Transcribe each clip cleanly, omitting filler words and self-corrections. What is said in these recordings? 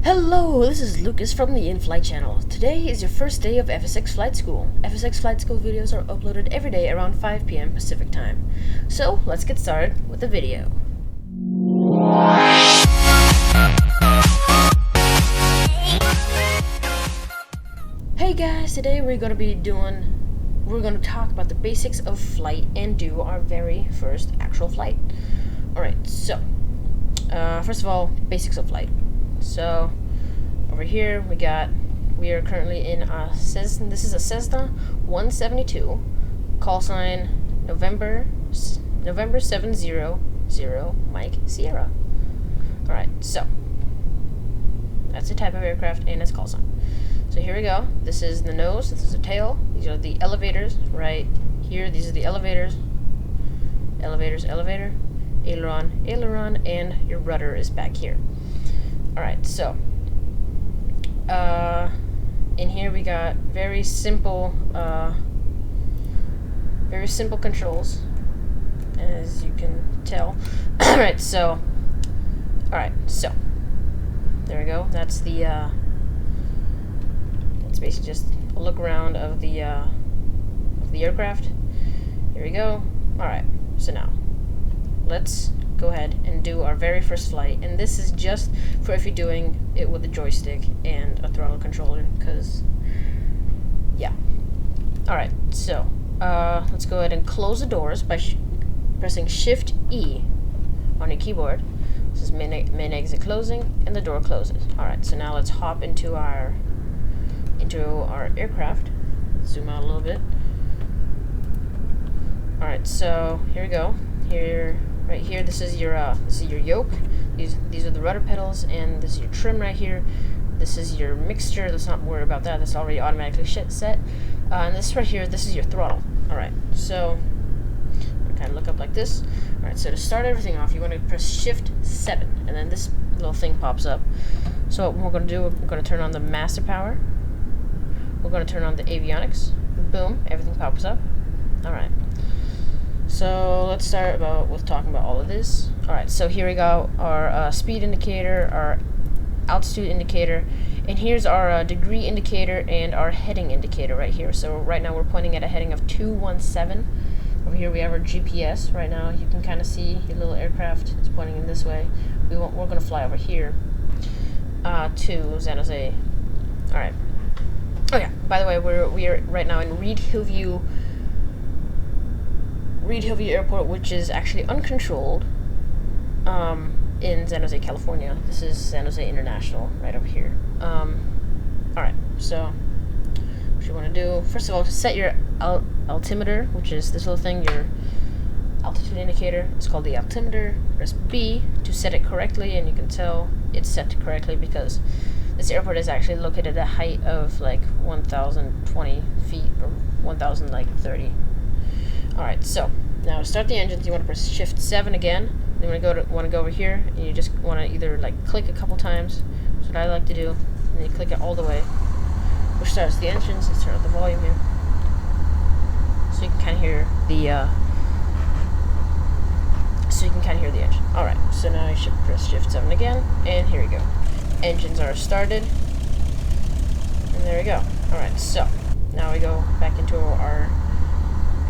Hello, this is Lucas from the In-Flight channel. Today is your first day of FSX Flight School. FSX Flight School videos are uploaded every day around 5 p.m. Pacific time. So, let's get started with the video. Hey guys, today we're going to talk about the basics of flight and do our very first actual flight. Alright, so, first of all, basics of flight. So, over here we are currently in this is a Cessna 172, call sign November 700 Mike Sierra. Alright, so, that's the type of aircraft and its call sign. So here we go. This is the nose, this is the tail, these are the elevators right here, these are the elevators, elevator, aileron, and your rudder is back here. Alright, so in here we got very simple controls, as you can tell. Alright, so there we go. That's basically just a look around of the aircraft. Here we go. Alright, so now let's go ahead and do our very first flight, and this is just for if you're doing it with a joystick and a throttle controller, because yeah. Alright, so let's go ahead and close the doors by pressing Shift E on your keyboard. This is main exit closing, and the door closes. Alright, so now let's hop into our aircraft. Zoom out a little bit. Alright, so here we go. Right here, this is your yoke. These are the rudder pedals, and this is your trim right here. This is your mixture. Let's not worry about that. That's already automatically set. And this right here, this is your throttle. Alright, so kind of look up like this. Alright, so to start everything off, you want to press Shift 7, and then this little thing pops up. So what we're going to do, we're going to turn on the master power. We're going to turn on the avionics. Boom, everything pops up. Alright. So let's start with talking about all of this. Alright, so here we go. Our speed indicator, our altitude indicator, and here's our degree indicator and our heading indicator right here. So right now we're pointing at a heading of 217. Over here we have our GPS. Right now you can kind of see your little aircraft is pointing in this way. We're going to fly over here to San Jose. Alright. Oh yeah, by the way, we are right now in Reed Hillview Airport, which is actually uncontrolled in San Jose, California. This is San Jose International right up here. Alright, so what you want to do, first of all, to set your altimeter, which is this little thing, your altitude indicator. It's called the altimeter. Press B to set it correctly, and you can tell it's set correctly because this airport is actually located at a height of like 1,020 feet or 1,030. Alright, so now to start the engines, you want to press Shift 7 again. Then you want to go over here, and you just want to either like click a couple times. That's what I like to do. And then you click it all the way, which starts the engines. Let's turn up the volume here, so you can kind of hear the engine. Alright, so now you should press Shift 7 again, and here we go. Engines are started, and there we go. Alright, so now we go back into our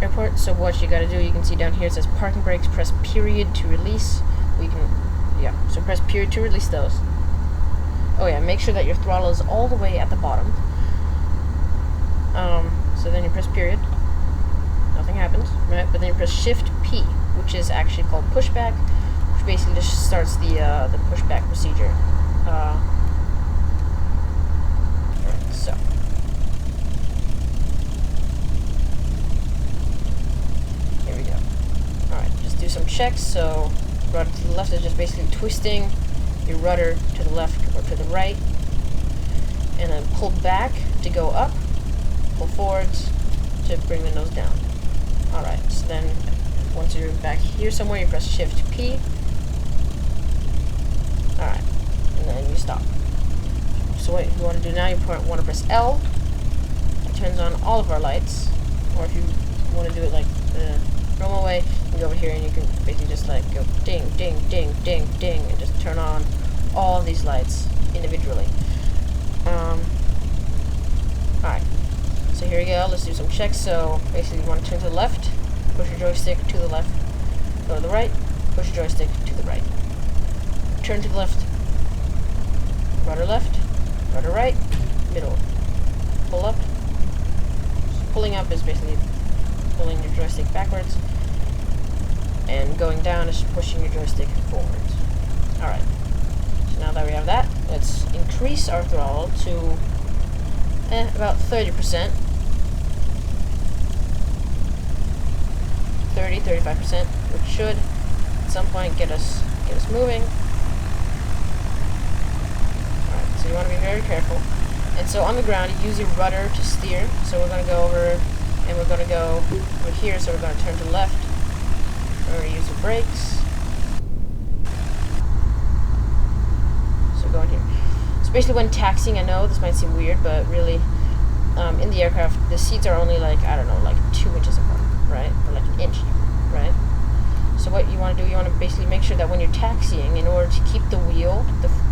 airport. So what you gotta do, you can see down here it says parking brakes, press period to release. So press period to release those. Oh yeah, make sure that your throttle is all the way at the bottom. So then you press period, nothing happens, right? But then you press Shift P, which is actually called pushback, which basically just starts the pushback procedure. Alright, so here we go. Alright, just do some checks. So rudder to the left is just basically twisting your rudder to the left or to the right, and then pull back to go up, pull forwards to bring the nose down. Alright, so then once you're back here somewhere, you press Shift P. Alright, and then you stop. So what you want to do now, you want to press L. It turns on all of our lights. Or if you want to do it like the normal way, you can go over here and you can basically just like go ding, ding, ding, ding, ding, and just turn on all of these lights individually. Alright, so here we go. Let's do some checks. So basically you want to turn to the left, push your joystick to the left, go to the right, push your joystick to the right. Turn to the left, rudder right, middle. Pull up. Pulling up is basically pulling your joystick backwards, and going down is pushing your joystick forwards. Alright, so now that we have that, let's increase our throttle to about 30%. 30-35%, which should at some point get us moving. Alright, so you want to be very careful. And so on the ground, you use your rudder to steer. So we're going to go over, and we're going to go over here, so we're going to turn to the left. We're going to use the brakes. So going here. So basically when taxiing, I know this might seem weird, but really, in the aircraft, the seats are only like, I don't know, like 2 inches apart, right? Or like an inch, right? So what you want to do, you want to basically make sure that when you're taxiing, in order to keep the wheel,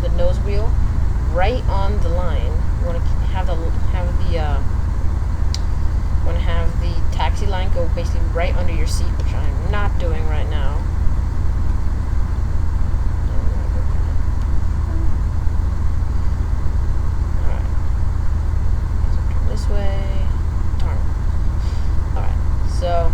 the nose wheel, right on the line, you want to have the taxi line go basically right under your seat, which I'm not doing right now. Alright. So turn this way. Alright. So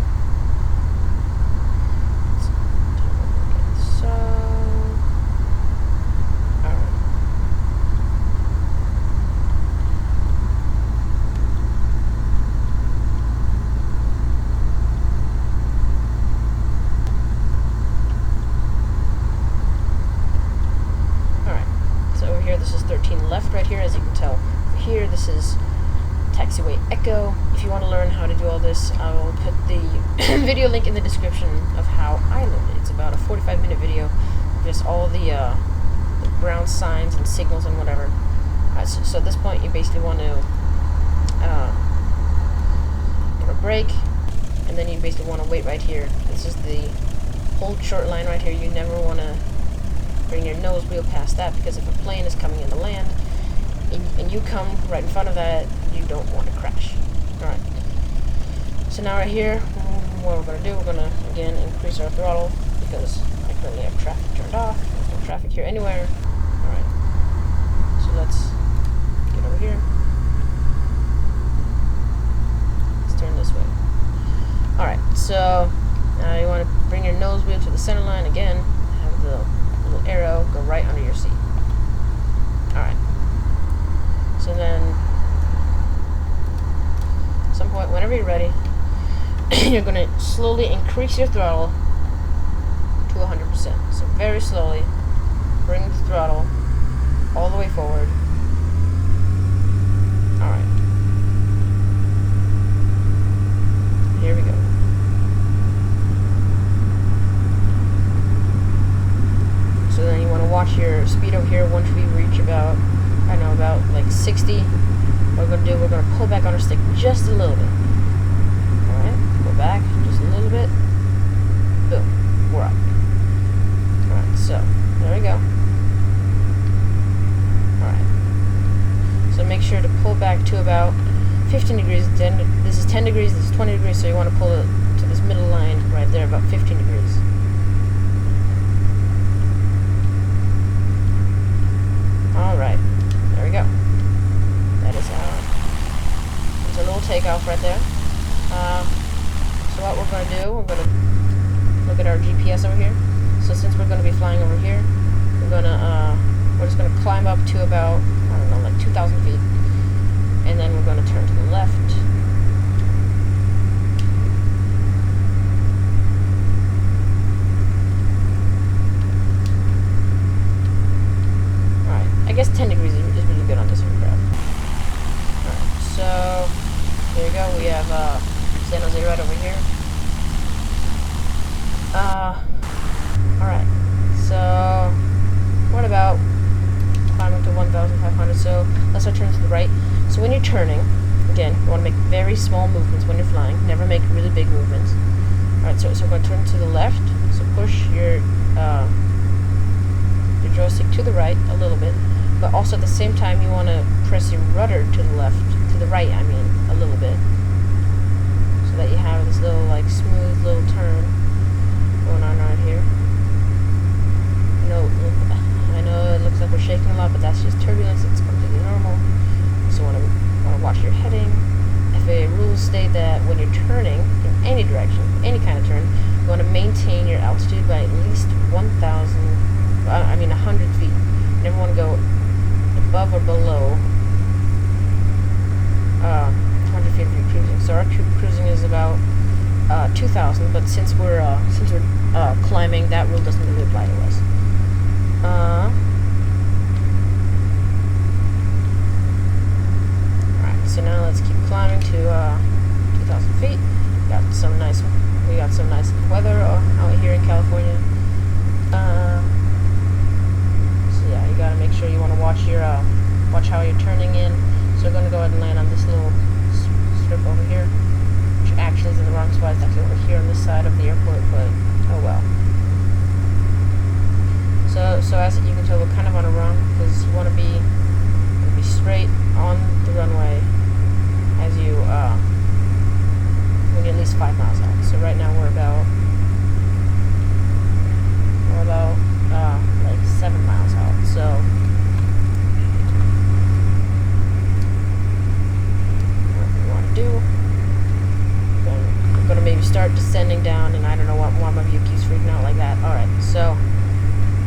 this is 13 left right here, as you can tell. Here, this is Taxiway Echo. If you want to learn how to do all this, I will put the video link in the description of how I learned it. It's about a 45-minute video of just all the ground signs and signals and whatever. So at this point, you basically want to brake, and then you basically want to wait right here. This is the hold short line right here. You never want to bring your nose wheel past that, because if a plane is coming in to land and you come right in front of that, you don't want to crash. Alright, so now right here, what we're going to do, we're going to again increase our throttle, because I currently have traffic turned off. There's no traffic here anywhere. Alright, so let's get over here. Let's turn this way. Alright, so now you want to bring your nose wheel to the center line again, have the little arrow go right under your seat. Alright. So then, at some point, whenever you're ready, you're going to slowly increase your throttle to 100%. So very slowly, bring the throttle all the way forward. Alright. Here we go. So then you want to watch your speed over here. Once we reach about, I don't know, about like 60, what we're going to do, we're going to pull back on our stick just a little bit. Alright, pull back just a little bit. Boom, we're up. Alright, so there we go. Alright, so make sure to pull back to about 15 degrees. This is 10 degrees, this is 20 degrees, so you want to pull it to this middle line right there, about 15 degrees. Alright, there we go. That is there's a little takeoff right there. So what we're going to do, we're going to look at our GPS over here. So since we're going to be flying over here, we're just going to climb up to about, I don't know, like 2,000 feet. And then we're going to turn to the left. I guess 10 degrees is really good on this aircraft. Alright, so there you go. We have San Jose right over here. Alright, so what about climbing to 1,500? So let's start turning to the right. So when you're turning, again, you want to make very small movements when you're flying. Never make really big movements. Alright, so we're going to turn to the left. So push your joystick to the right a little bit, but also at the same time you want to press your rudder to the left, to the right, I mean, a little bit, so that you have this little, like, smooth little turn going on right here. I know it looks like we're shaking a lot, but that's just turbulence. It's completely normal. So want to watch your heading. FAA rules state that when you're turning in any direction, any kind of turn, you want to maintain your altitude by at least 100 feet. You never want to go above or below 100 feet of your cruising. So our cruising is about 2,000, but since we're climbing, that rule doesn't really apply to us. Alright, so now let's keep climbing to 2,000 feet. We got some nice weather out here in California. So yeah, you gotta make sure you want to watch how you're turning in. So we're gonna go ahead and land on this little strip over here, which actually is in the wrong spot. It's actually over here on this side of the airport, but oh well. So as you can tell, we're kind of on a run because you want to be straight on the runway as you when you're at least 5 miles out. So right now we're about like 7 miles out. So what we want to do, I'm going to maybe start descending down, and I don't know why my view keeps freaking out like that. All right, so.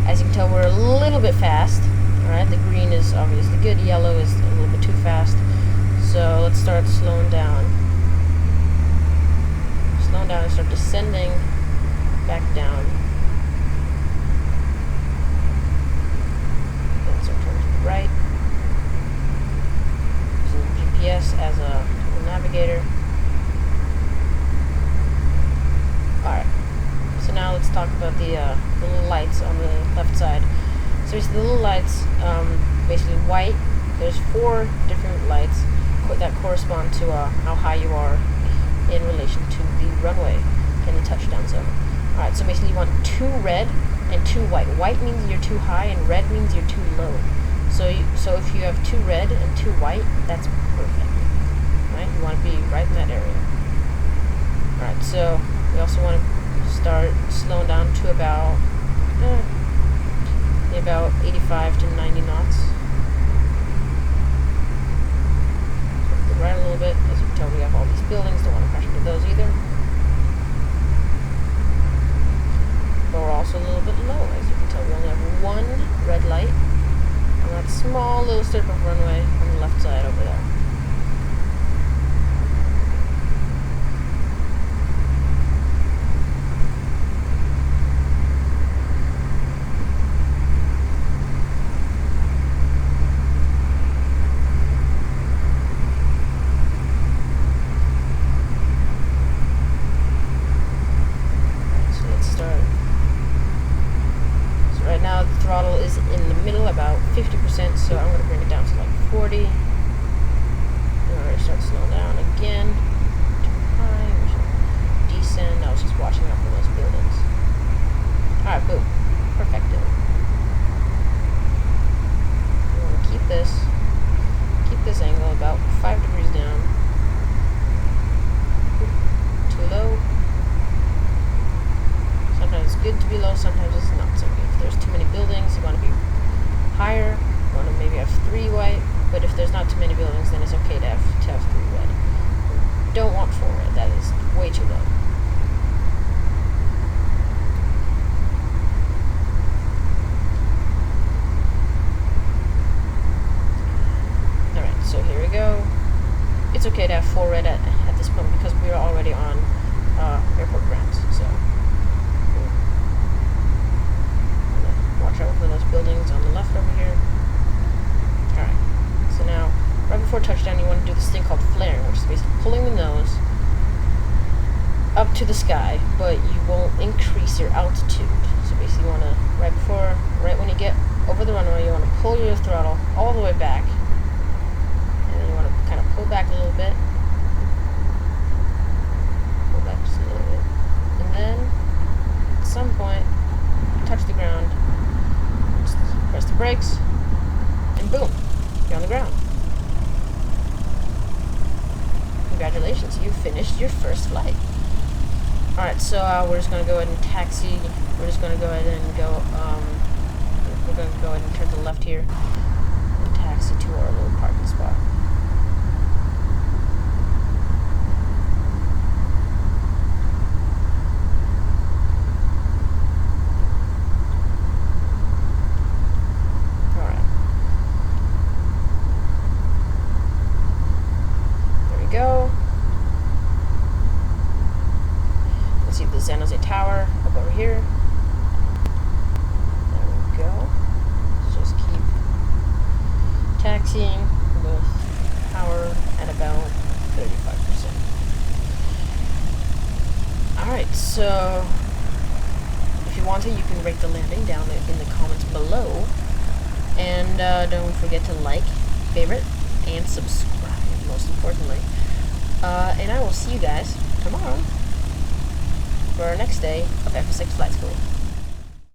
As you can tell, we're a little bit fast. Alright, the green is obviously good, yellow is a little bit too fast. So let's start slowing down. Slowing down and start descending back down. Then start turning to the right. Using GPS as a navigator. Alright. So now let's talk about the little lights on the left side. So basically the little lights, basically white. There's 4 different lights that correspond to how high you are in relation to the runway and the touchdown zone. Alright, so basically you want 2 red and 2 white. White means you're too high and red means you're too low. So if you have 2 red and 2 white, that's perfect. Right? You want to be right in that area. Alright, so we also want to start slowing down to about 85 to 90 knots. So right a little bit. As you can tell, we have all these buildings. Don't want to crash into those either. But we're also a little bit low. As you can tell, we only have 1 red light on that small little strip of runway on the left side over there. Throttle is in the middle, about 50%, so I'm going to bring it down to like 40. And we're going to start slowing down again. Too high. We should descend. I was just watching out for those buildings. Alright, boom. Perfecto. We want to keep this angle about 5 degrees down. Too low. Sometimes it's good to be low, sometimes it's not so good. If there's too many buildings, you want to be higher. You want to maybe have 3 white, but if there's not too many buildings, then it's okay to have 3 red. You don't want 4 red, that is way too low. Alright, so here we go. It's okay to have 4 red at this point because we are already on airport grounds, so. Watch out for those buildings on the left over here. Alright, so now, right before touchdown, you want to do this thing called flaring, which is basically pulling the nose up to the sky, but you won't increase your altitude. So basically you want to, right when you get over the runway, you want to pull your throttle all the way back, and then you want to kind of pull back a little bit, pull back just a little bit, and then, at some point, touch the ground, congratulations, you finished your first flight. Alright, so we're just going to go ahead and taxi. We're just going to go ahead and go, we're going to go ahead and turn to the left here and taxi to our little parking spot. Alright. There we go. Let's see the San Jose Tower up over here. There we go. Let's just keep taxiing with power at about 35%. Alright, so if you want to, you can rate the landing down in the comments below. And don't forget to like, favorite, and subscribe, most importantly. And I will see you guys tomorrow for our next day of FSX Flight School.